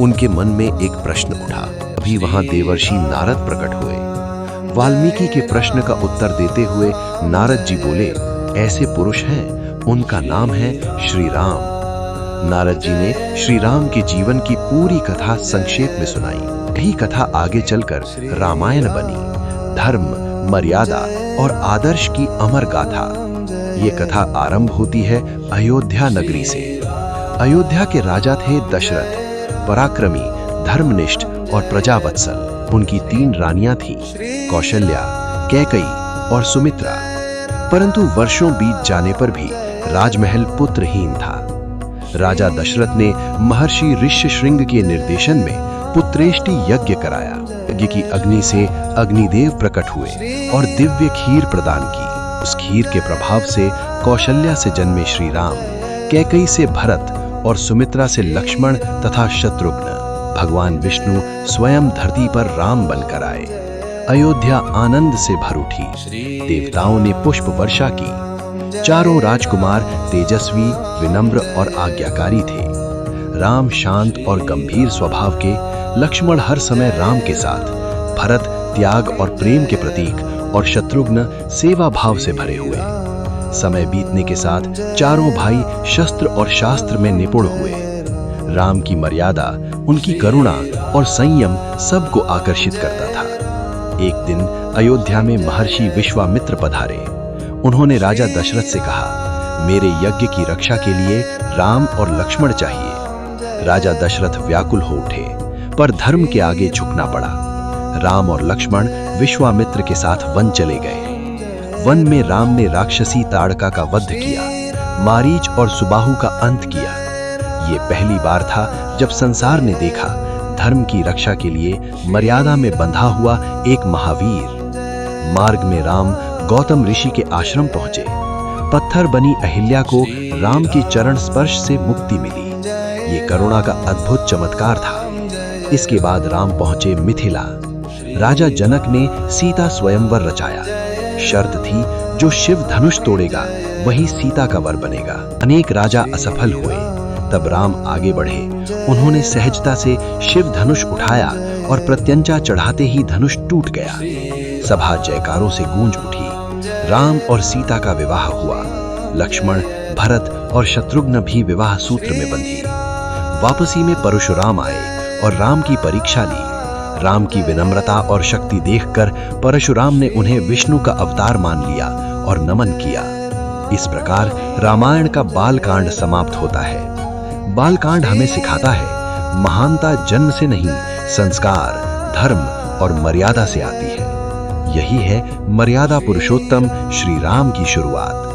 उनके मन में एक प्रश्न उठा। अभी वहां देवर्षि नारद प्रकट हुए। वाल्मीकि के प्रश्न का उत्तर देते हुए नारद जी बोले, ऐसे पुरुष हैं, उनका नाम है श्री राम। नारद जी ने श्री राम के जीवन की पूरी कथा संक्षेप में सुनाई। यही कथा आगे चलकर रामायण बनी। धर्म, मर्यादा और आदर्श की अमर गाथा। ये कथा आरंभ होती है अयोध्या नगरी से। अयोध्या के राजा थे दशरथ, पराक्रमी, धर्मनिष्ठ और प्रजावत्सल। उनकी 3 रानियां थीं, कौशल्या, कैकई और सुमित्रा। परंतु वर्षों बीत जाने पर भी राजमहल पुत्रहीन था। राजा दशरथ ने महर्षि ऋष्यशृंग के निर्देशन में पुत्रेष्टि यज्ञ कराया। यज्ञ की अग्नि से अग्निदेव प्रकट हुए और दिव्य खीर प्रदान की। उस खीर के प्रभाव से कौशल्या से जन्मे श्री राम, कैकई से भरत और सुमित्रा से लक्ष्मण तथा शत्रुघ्न। भगवान विष्णु स्वयं धरती पर राम बनकर आए। अयोध्या आनंद से भर उठी। देवताओं ने पुष्प वर्षा की। चारों राजकुमार तेजस्वी, विनम्र और आज्ञाकारी थे। राम शांत और गंभीर स्वभाव के, लक्ष्मण हर समय राम के साथ, भरत त्याग और प्रेम के प्रतीक और शत्रुघ्न सेवा भाव से भरे हुए। समय बीतने के साथ चारों भाई शस्त्र और शास्त्र में निपुण हुए। राम की मर्यादा, उनकी करुणा और संयम सबको आकर्षित करता था। एक दिन अयोध्या में महर्षि विश्वामित्र पधारे। उन्होंने राजा दशरथ से कहा, मेरे यज्ञ की रक्षा के लिए राम और लक्ष्मण चाहिए। राजा दशरथ व्याकुल हो उठे, पर धर्म के आगे झुकना पड़ा। राम और लक्ष्मण विश्वामित्र के साथ वन चले गए। वन में राम ने राक्षसी ताड़का का वध किया, मारीच और सुबाहु का अंत किया। ये पहली बार था जब संसार ने देखा धर्म की रक्षा के लिए मर्यादा में बंधा हुआ एक महावीर। मार्ग में राम गौतम ऋषि के आश्रम पहुंचे। पत्थर बनी अहिल्या को राम के चरण स्पर्श से मुक्ति मिली। ये करुणा का अद्भुत चमत्कार था। इसके बाद राम पहुंचे मिथिला। राजा जनक ने सीता स्वयंवर रचाया। शर्त थी, जो शिव धनुष तोड़ेगा वही सीता का वर बनेगा। अनेक राजा असफल हुए। तब राम आगे बढ़े। उन्होंने सहजता से शिव धनुष उठाया और प्रत्यंचा चढ़ाते ही धनुष टूट गया। सभा जयकारों से गूंज उठी। राम और सीता का विवाह हुआ। लक्ष्मण, भरत और शत्रुघ्न भी विवाह सूत्र में बंधी। वापसी में परशुराम आए और राम की परीक्षा ली। राम की विनम्रता और शक्ति देखकर परशुराम ने उन्हें विष्णु का अवतार मान लिया और नमन किया। इस प्रकार रामायण का बालकांड समाप्त होता है। बालकांड हमें सिखाता है, महानता जन्म से नहीं, संस्कार, धर्म और मर्यादा से आती है। यही है मर्यादा पुरुषोत्तम श्री राम की शुरुआत।